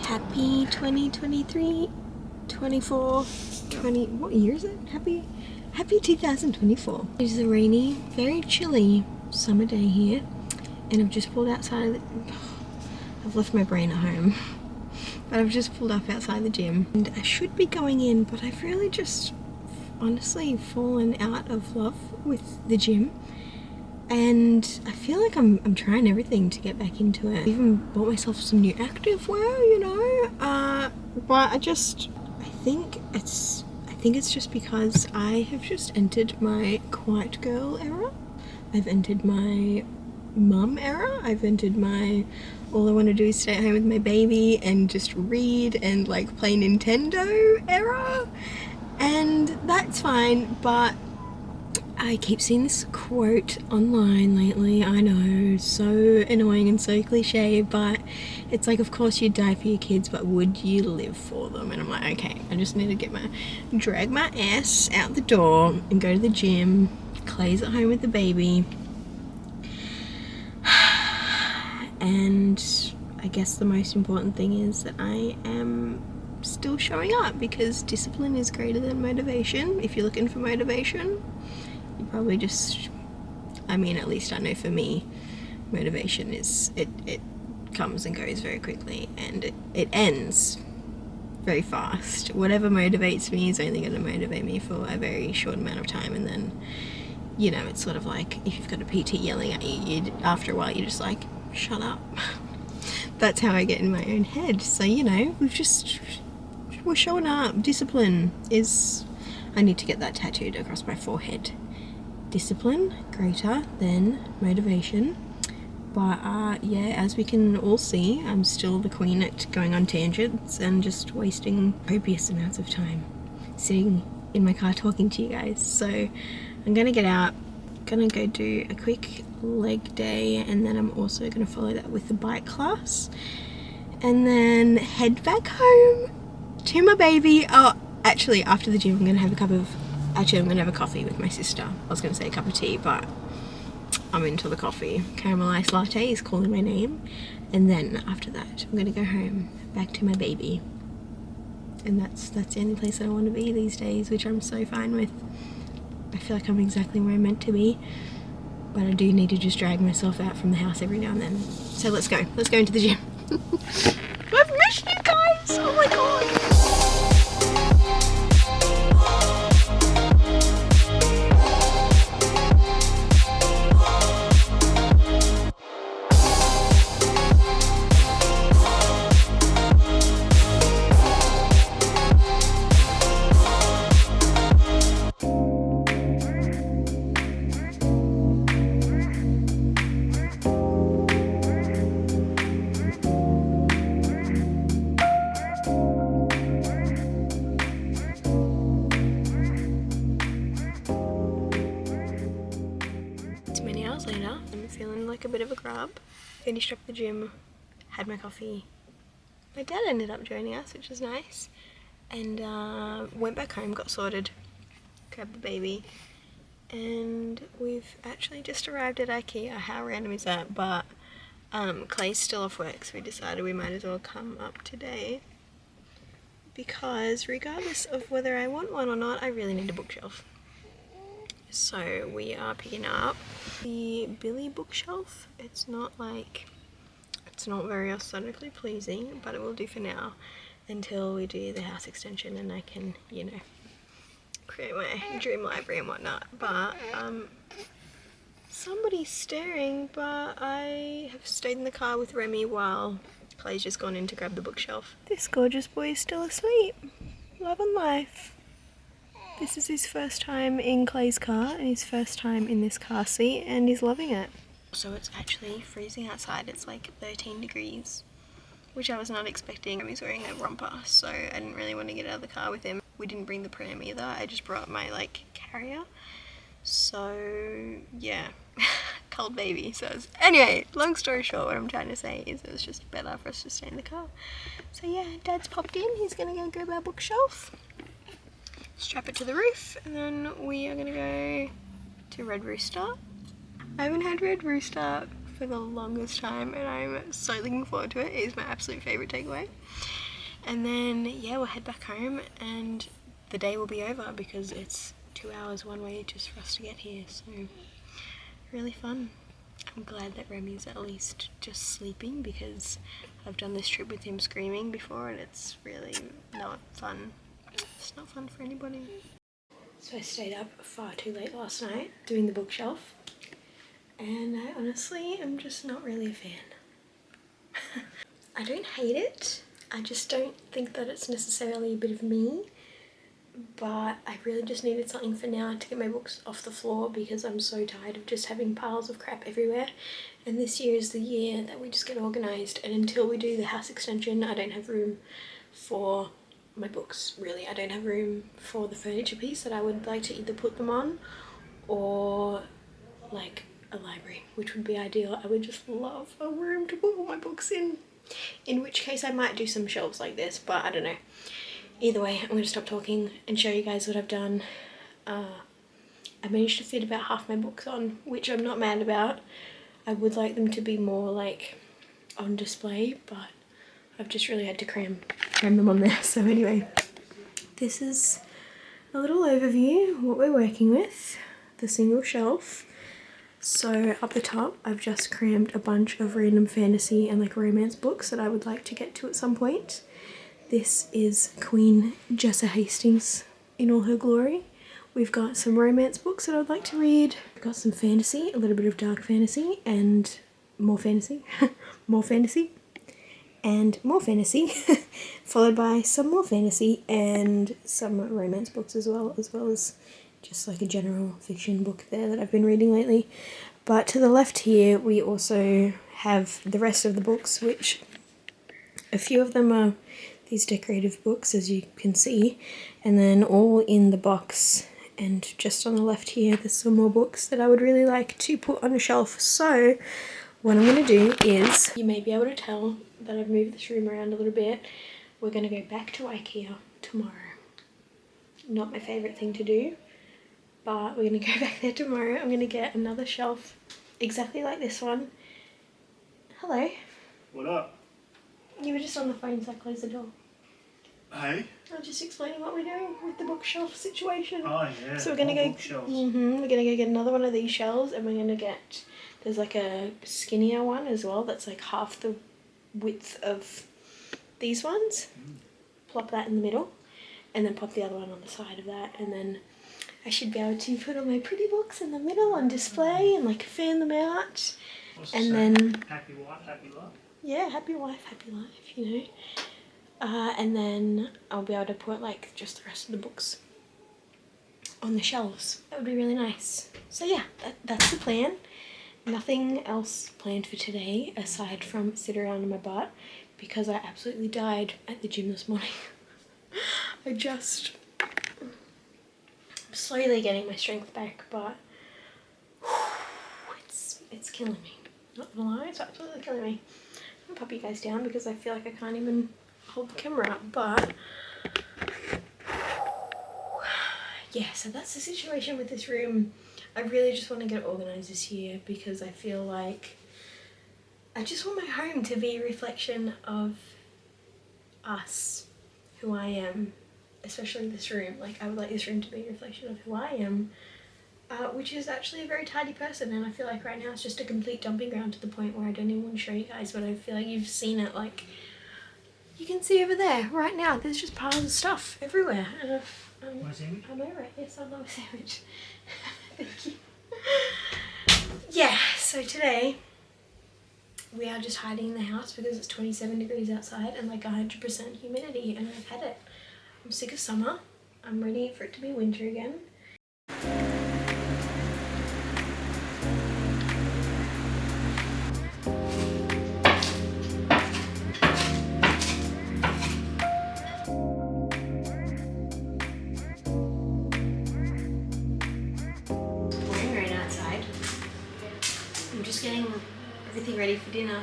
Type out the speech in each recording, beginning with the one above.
Happy 2023, 24, 20, what year is it? Happy 2024. It is a rainy, very chilly summer day here, and I've just pulled outside. I've left my brain at home, but I've just pulled up outside the gym, and I should be going in, but I've really just honestly fallen out of love with the gym. And I feel like I'm trying everything to get back into it. I even bought myself some new activewear, you know. But I think it's just because I have just entered my quiet girl era. I've entered my mum era. I've entered my all I want to do is stay at home with my baby and just read and like play Nintendo era. And that's fine, but I keep seeing this quote online lately. I know, so annoying and so cliche, but it's like, of course you'd die for your kids, but would you live for them? And I'm like, okay, I just need to drag my ass out the door and go to the gym. Clay's at home with the baby. And I guess the most important thing is that I am still showing up, because discipline is greater than motivation. If you're looking for motivation, you probably just, I mean, at least I know for me, motivation is, it comes and goes very quickly, and it ends very fast. Whatever motivates me is only going to motivate me for a very short amount of time, and then, you know, it's sort of like if you've got a PT yelling at you, after a while you're just like, shut up. That's how I get in my own head. So, you know, we're showing up. Discipline is, I need to get that tattooed across my forehead. Discipline greater than motivation. But yeah, as we can all see, I'm still the queen at going on tangents and just wasting copious amounts of time sitting in my car talking to you guys. So I'm gonna get out, gonna go do a quick leg day, and then I'm also gonna follow that with the bike class, and then head back home to my baby. Oh, actually, after the gym I'm gonna have I'm gonna have a coffee with my sister. I was gonna say a cup of tea, but I'm into the coffee. Caramelized latte is calling my name. And then after that, I'm gonna go home, back to my baby. And that's the only place that I want to be these days, which I'm so fine with. I feel like I'm exactly where I'm meant to be, but I do need to just drag myself out from the house every now and then. So let's go into the gym. I've missed you guys, oh my god. Later, I'm feeling like a bit of a grub. Finished up the gym, had my coffee. My dad ended up joining us, which was nice, and went back home, got sorted, grabbed the baby, and we've actually just arrived at Ikea. How random is that? But Clay's still off work, so we decided we might as well come up today, because regardless of whether I want one or not, I really need a bookshelf. So we are picking up the Billy bookshelf. It's not very aesthetically pleasing, but it will do for now until we do the house extension and I can, you know, create my dream library and whatnot. But somebody's staring, but I have stayed in the car with Remy while Clay's just gone in to grab the bookshelf. This gorgeous boy is still asleep. Love and life. This is his first time in Clay's car and his first time in this car seat, and he's loving it. So it's actually freezing outside. It's like 13 degrees, which I was not expecting. He's wearing a romper, so I didn't really want to get out of the car with him. We didn't bring the pram either. I just brought my like carrier. So yeah, cold baby. Anyway, long story short, what I'm trying to say is it was just better for us to stay in the car. So yeah, Dad's popped in. He's gonna go grab our bookshelf, strap it to the roof, and then we are gonna go to Red Rooster. I haven't had Red Rooster for the longest time, and I'm so looking forward to it. It is my absolute favourite takeaway. And then yeah, we'll head back home and the day will be over because it's 2 hours one way just for us to get here, so really fun. I'm glad that Remy's at least just sleeping because I've done this trip with him screaming before and it's really not fun. It's not fun for anybody. So I stayed up far too late last night doing the bookshelf, and I honestly am just not really a fan. I don't hate it, I just don't think that it's necessarily a bit of me, but I really just needed something for now to get my books off the floor because I'm so tired of just having piles of crap everywhere. And this year is the year that we just get organised, and until we do the house extension I don't have room for my books, really. I don't have room for the furniture piece that I would like to either put them on or like a library, which would be ideal. I would just love a room to put all my books in which case I might do some shelves like this, but I don't know. Either way, I'm going to stop talking and show you guys what I've done. I managed to fit about half my books on, which I'm not mad about. I would like them to be more like on display, but I've just really had to cram them on there. So anyway, this is a little overview of what we're working with, the single shelf. So up the top, I've just crammed a bunch of random fantasy and like romance books that I would like to get to at some point. This is Queen Jessa Hastings in all her glory. We've got some romance books that I'd like to read. We've got some fantasy, a little bit of dark fantasy and more fantasy, more fantasy and more fantasy, followed by some more fantasy and some romance books as well as just like a general fiction book there that I've been reading lately. But to the left here we also have the rest of the books, which a few of them are these decorative books, as you can see, and then all in the box, and just on the left here there's some more books that I would really like to put on a shelf. So what I'm going to do is, you may be able to tell that I've moved this room around a little bit, we're going to go back to Ikea tomorrow. Not my favourite thing to do, but we're going to go back there tomorrow. I'm going to get another shelf exactly like this one. Hello. What up? You were just on the phone, so I closed the door. Hey? I was just explaining what we're doing with the bookshelf situation. Oh yeah. So we're gonna go. Bookshelves. We're gonna go get another one of these shelves, and we're gonna get. There's like a skinnier one as well. That's like half the width of these ones. Plop that in the middle, and then pop the other one on the side of that, and then I should be able to put all my pretty books in the middle on display and like fan them out. What's And the then saying? Happy wife, happy life. yeah, happy wife, happy life, you know. And then I'll be able to put like just the rest of the books on the shelves. That would be really nice. So yeah, that's the plan. Nothing else planned for today aside from sit around on my butt because I absolutely died at the gym this morning. I'm slowly getting my strength back, but it's killing me. Not gonna lie, it's absolutely killing me. I'm gonna pop you guys down because I feel like I can't even hold the camera up, but yeah, so that's the situation with this room. I really just want to get it organised this year because I feel like I just want my home to be a reflection of us, who I am, especially this room. Like I would like this room to be a reflection of who I am, which is actually a very tidy person, and I feel like right now it's just a complete dumping ground to the point where I don't even want to show you guys, but I feel like you've seen it. Like you can see over there right now there's just piles of stuff everywhere, and I'm over it. Yes, I love a sandwich. Thank you. Yeah, so today we are just hiding in the house because it's 27 degrees outside and like 100% humidity, and I've had it. I'm sick of summer. I'm ready for it to be winter again. Getting everything ready for dinner,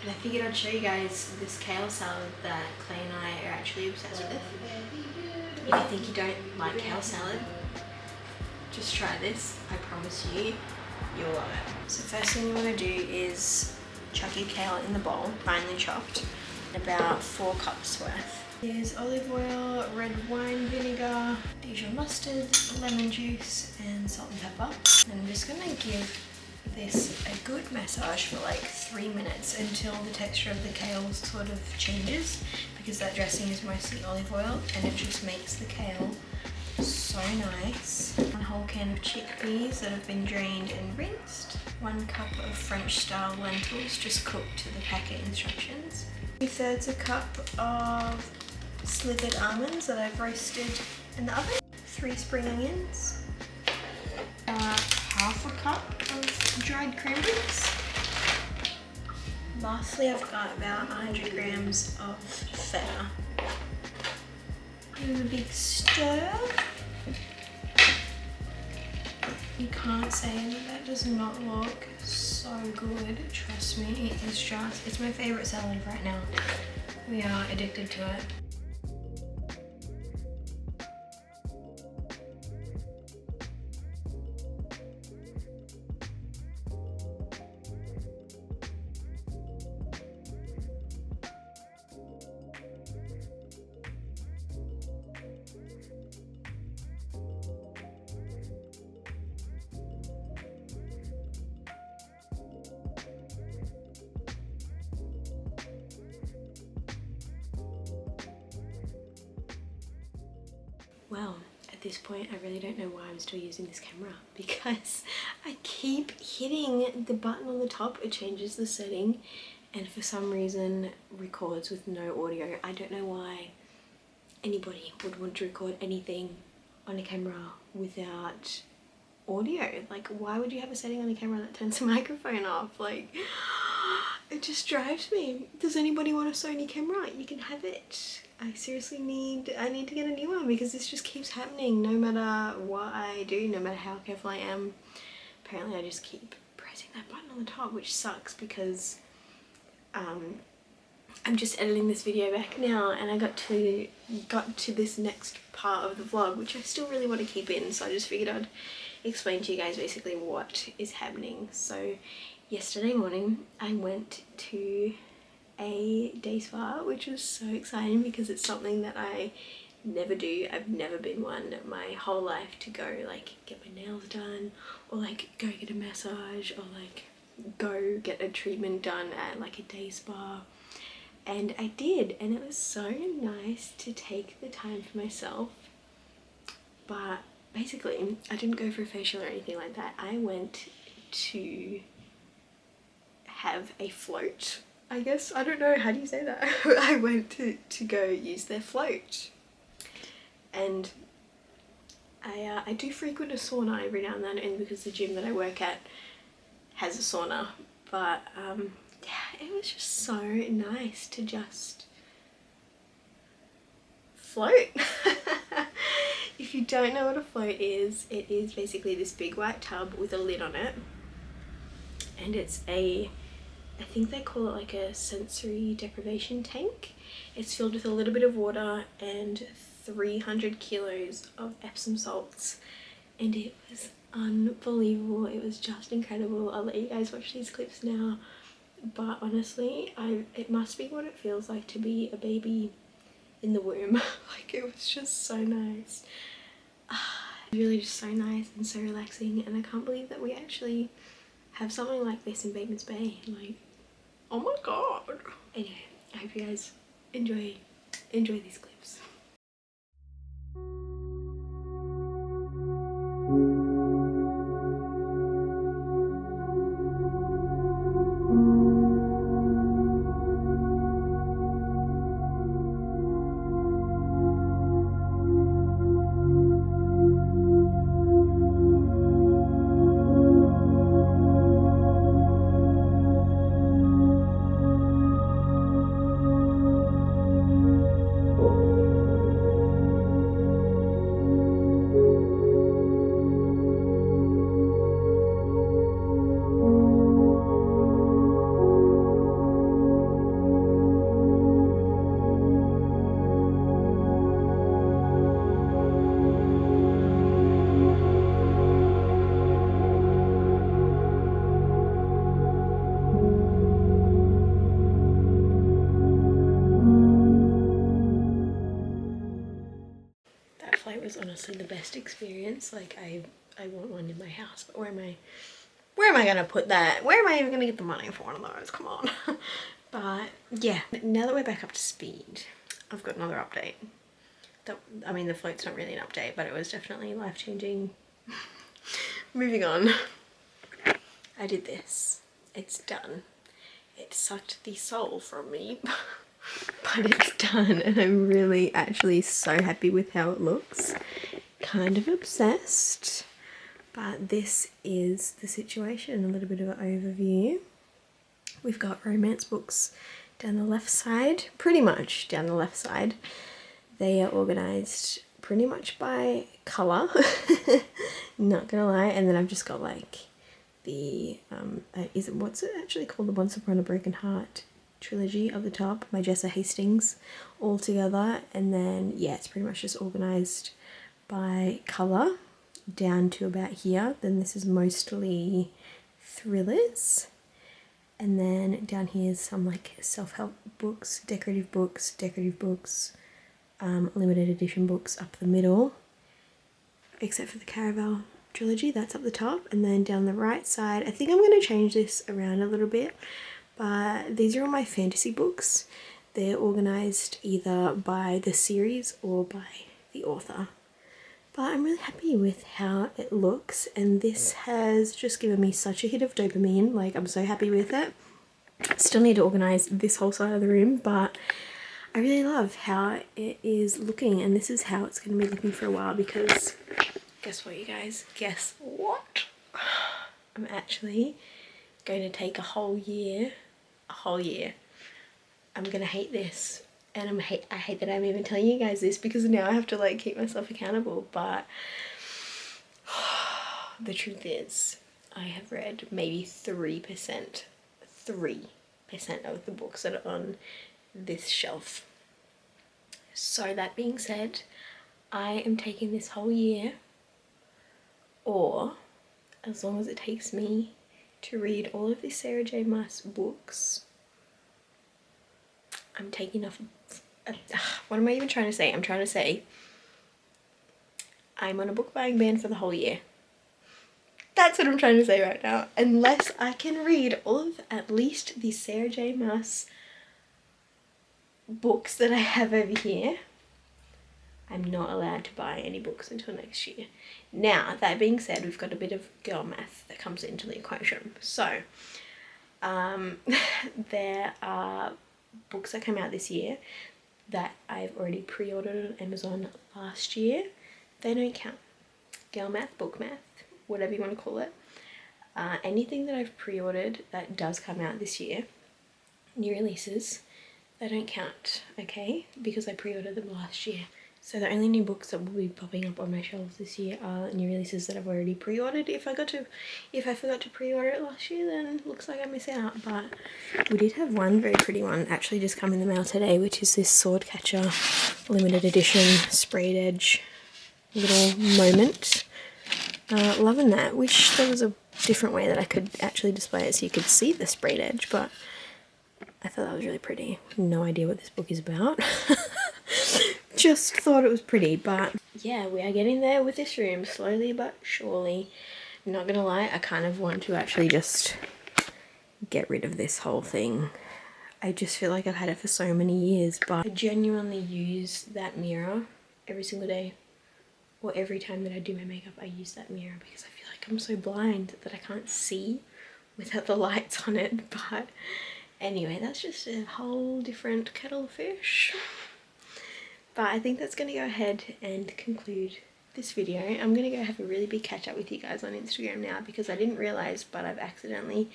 and I figured I'd show you guys this kale salad that Clay and I are actually obsessed with. If you think you don't like kale salad, just try this. I promise you, You'll love it. So first thing you want to do is chuck your kale in the bowl, finely chopped, about 4 cups worth. Here's olive oil, red wine vinegar, Dijon mustard, lemon juice, and salt and pepper. And I'm just gonna give this a good massage for like 3 minutes until the texture of the kale sort of changes, because that dressing is mostly olive oil and it just makes the kale so nice. 1 whole can of chickpeas that have been drained and rinsed. 1 cup of French style lentils just cooked to the packet instructions. 2/3 a cup of slivered almonds that I've roasted in the oven. 3 spring onions. 1/2 a cup of dried cranberries. Lastly, I've got about 100 grams of feta. Give it a big stir. You can't say that that does not look so good. Trust me, it's my favorite salad right now. We are addicted to it. Well, at this point I really don't know why I'm still using this camera, because I keep hitting the button on the top, it changes the setting, and for some reason records with no audio. I don't know why anybody would want to record anything on a camera without audio. Like, why would you have a setting on a camera that turns the microphone off? Like, it just drives me. Does anybody want a Sony camera? You can have it. I seriously need to get a new one, because this just keeps happening no matter what I do, no matter how careful I am. Apparently I just keep pressing that button on the top, which sucks, because I'm just editing this video back now and I got to this next part of the vlog, which I still really want to keep in, so I just figured I'd explain to you guys basically what is happening. So yesterday morning I went to a day spa, which was so exciting because it's something that I never do. I've never been one my whole life to go like get my nails done, or like go get a massage, or like go get a treatment done at like a day spa. And I did, and it was so nice to take the time for myself. But basically I didn't go for a facial or anything like that. I went to have a float, I guess. I don't know, how do you say that? I went to go use their float, and I do frequent a sauna every now and then, and because the gym that I work at has a sauna, but yeah, it was just so nice to just float. If you don't know what a float is, it is basically this big white tub with a lid on it, and it's I think they call it like a sensory deprivation tank. It's filled with a little bit of water and 300 kilos of Epsom salts, and it was unbelievable. It was just incredible. I'll let you guys watch these clips now, but honestly, it must be what it feels like to be a baby in the womb. Like, it was just so nice. Really just so nice and so relaxing, and I can't believe that we actually have something like this in Batemans Bay. Like, oh my god. Anyway, I hope you guys enjoy these clips. plate was honestly the best experience. Like I want one in my house, but where am I gonna put that? Where am I even gonna get the money for one of those? Come on. But yeah, now that we're back up to speed, I've got another update. I mean, the float's not really an update, but it was definitely life-changing. Moving on. I did this. It's done. It sucked the soul from me, but it's done, and I'm really actually so happy with how it looks. Kind of obsessed, but this is the situation. A little bit of an overview. We've got romance books down the left side, pretty much down the left side. They are organised pretty much by colour, not gonna lie, and then I've just got like the, what's it actually called? The Once Upon a Broken Heart trilogy up the top, my Jessa Hastings all together, and then yeah, it's pretty much just organised by colour down to about here. Then this is mostly thrillers, and then down here is some like self-help books, decorative books, limited edition books up the middle, except for the Caraval trilogy, that's up the top. And then down the right side, I think I'm going to change this around a little bit, but these are all my fantasy books. They're organised either by the series or by the author. But I'm really happy with how it looks, and this has just given me such a hit of dopamine. Like, I'm so happy with it. Still need to organise this whole side of the room, but I really love how it is looking, and this is how it's going to be looking for a while, because guess what, you guys? Guess what? I'm actually going to take a whole year. I'm going to hate this, and I hate that I'm even telling you guys this, because now I have to like keep myself accountable, but the truth is I have read maybe 3% of the books that are on this shelf. So that being said, I am taking this whole year, or as long as it takes me to read all of the Sarah J Maas books. I'm taking off, what am I even trying to say? I'm trying to say I'm on a book buying ban for the whole year. That's what I'm trying to say right now. Unless I can read all of at least the Sarah J Maas books that I have over here, I'm not allowed to buy any books until next year. Now, that being said, we've got a bit of girl math that comes into the equation. So, there are books that came out this year that I've already pre-ordered on Amazon last year. They don't count. Girl math, book math, whatever you want to call it. Anything that I've pre-ordered that does come out this year, new releases, they don't count, okay? Because I pre-ordered them last year. So the only new books that will be popping up on my shelves this year are new releases that I've already pre-ordered. If I forgot to pre-order it last year, then looks like I miss out. But we did have one very pretty one actually just come in the mail today, which is this Swordcatcher limited edition sprayed edge little moment. Loving that. Wish there was a different way that I could actually display it so you could see the sprayed edge, but I thought that was really pretty. No idea what this book is about. Just thought it was pretty, but yeah, we are getting there with this room, slowly but surely. I'm not gonna lie, I kind of want to actually just get rid of this whole thing. I just feel like I've had it for so many years, but I genuinely use that mirror every single day, or every time that I do my makeup, I use that mirror because I feel like I'm so blind that I can't see without the lights on it. But anyway, that's just a whole different kettle of fish. But I think that's going to go ahead and conclude this video. I'm going to go have a really big catch up with you guys on Instagram now, because I didn't realise, but I've accidentally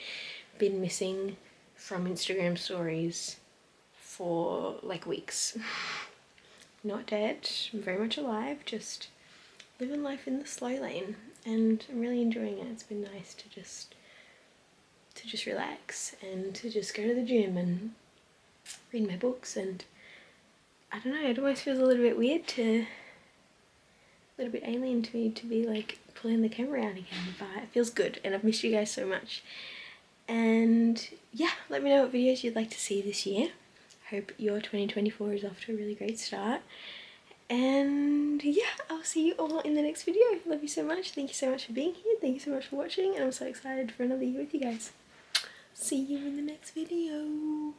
been missing from Instagram stories for like weeks. Not dead, I'm very much alive, just living life in the slow lane, and I'm really enjoying it. It's been nice to just relax and to just go to the gym and read my books, and I don't know, it almost feels a little bit weird a little bit alien to me to be like pulling the camera out again, but it feels good, and I've missed you guys so much. And yeah, let me know what videos you'd like to see this year. Hope your 2024 is off to a really great start, And yeah, I'll see you all in the next video. Love you so much. Thank you so much for being here. Thank you so much for watching, and I'm so excited for another year with you guys. See you in the next video.